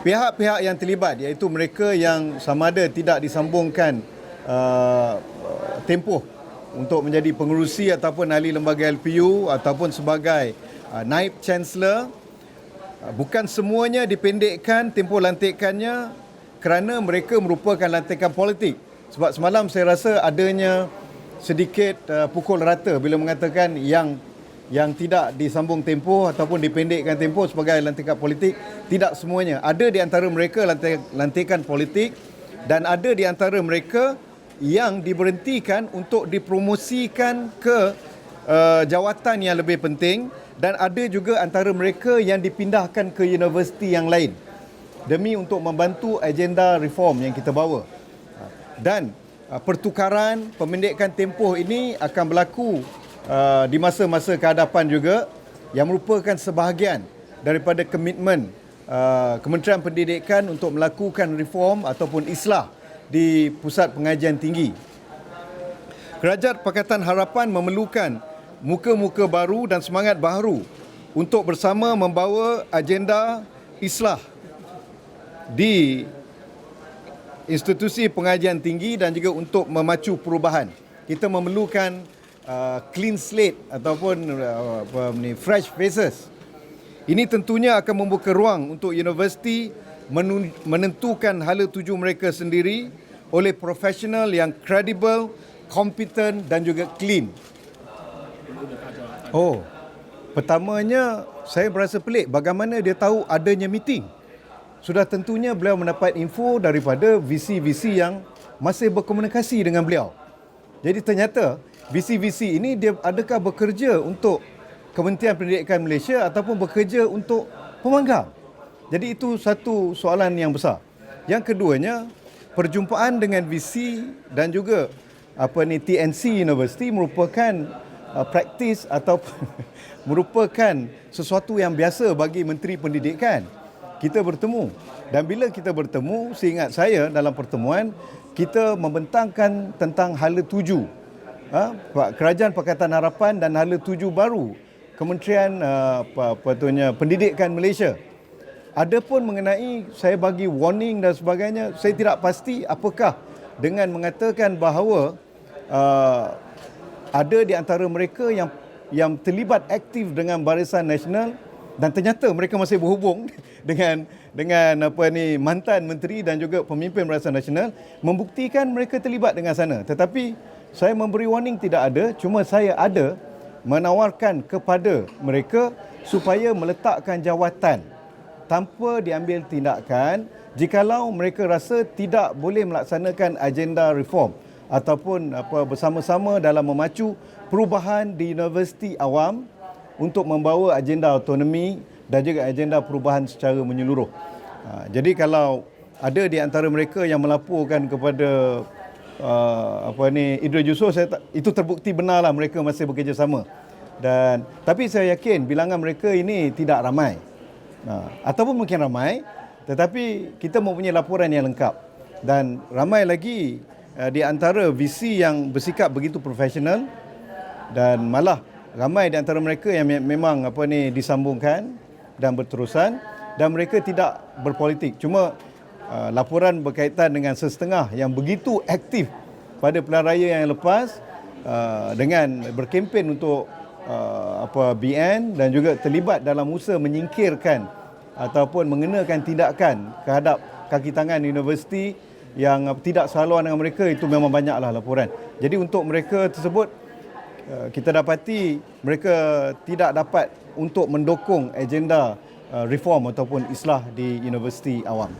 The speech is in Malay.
pihak-pihak yang terlibat, iaitu mereka yang sama ada tidak disambungkan tempoh untuk menjadi pengerusi ataupun ahli lembaga LPU ataupun sebagai naib chancellor, bukan semuanya dipendekkan tempoh lantikannya kerana mereka merupakan lantikan politik. Sebab semalam saya rasa adanya sedikit pukul rata bila mengatakan yang tidak disambung tempoh ataupun dipendekkan tempoh sebagai lantikan politik. Tidak semuanya. Ada di antara mereka lantikan politik dan ada di antara mereka yang diberhentikan untuk dipromosikan ke jawatan yang lebih penting, dan ada juga antara mereka yang dipindahkan ke universiti yang lain demi untuk membantu agenda reform yang kita bawa. Dan pertukaran pemendekan tempoh ini akan berlaku di masa-masa kehadapan juga, yang merupakan sebahagian daripada komitmen Kementerian Pendidikan untuk melakukan reform ataupun islah di Pusat Pengajian Tinggi. Kerajaan Pakatan Harapan memerlukan muka-muka baru dan semangat baru untuk bersama membawa agenda islah di institusi pengajian tinggi dan juga untuk memacu perubahan. Kita memerlukan clean slate ataupun fresh faces. Ini tentunya akan membuka ruang untuk universiti menentukan hala tuju mereka sendiri oleh profesional yang kredibel, kompeten dan juga clean. Pertamanya saya berasa pelik bagaimana dia tahu adanya meeting. Sudah tentunya beliau mendapat info daripada VC-VC yang masih berkomunikasi dengan beliau. Jadi ternyata VC-VC ini dia adakah bekerja untuk Kementerian Pendidikan Malaysia ataupun bekerja untuk pemanggang. Jadi itu satu soalan yang besar. Yang keduanya, perjumpaan dengan VC dan juga TNC University merupakan praktis atau merupakan sesuatu yang biasa bagi Menteri Pendidikan. Kita bertemu, dan bila kita bertemu, seingat saya dalam pertemuan kita membentangkan tentang hala tuju Kerajaan Pakatan Harapan dan hala tuju baru Kementerian Pendidikan Malaysia. Adapun mengenai saya bagi warning dan sebagainya, saya tidak pasti apakah dengan mengatakan bahawa ada di antara mereka yang terlibat aktif dengan Barisan Nasional dan ternyata mereka masih berhubung dengan mantan menteri dan juga pemimpin Barisan Nasional, membuktikan mereka terlibat dengan sana. Tetapi saya memberi warning tidak ada, cuma saya ada menawarkan kepada mereka supaya meletakkan jawatan tanpa diambil tindakan jikalau mereka rasa tidak boleh melaksanakan agenda reform ataupun bersama-sama dalam memacu perubahan di universiti awam untuk membawa agenda autonomi dan juga agenda perubahan secara menyeluruh. Jadi kalau ada di antara mereka yang melaporkan kepada Idris Yusof, itu terbukti benarlah mereka masih bekerjasama. Tapi saya yakin bilangan mereka ini tidak ramai. Ataupun mungkin ramai, tetapi kita mempunyai laporan yang lengkap. Dan ramai lagi di antara VC yang bersikap begitu profesional, dan malah ramai di antara mereka yang memang disambungkan dan berterusan, dan mereka tidak berpolitik. Cuma laporan berkaitan dengan sesetengah yang begitu aktif pada pilihan raya yang lepas dengan berkempen untuk BN dan juga terlibat dalam usaha menyingkirkan ataupun mengenakan tindakan terhadap kaki tangan universiti yang tidak sehaluan dengan mereka, itu memang banyaklah laporan. Jadi untuk mereka tersebut, kita dapati mereka tidak dapat untuk mendukung agenda reform ataupun islah di universiti awam.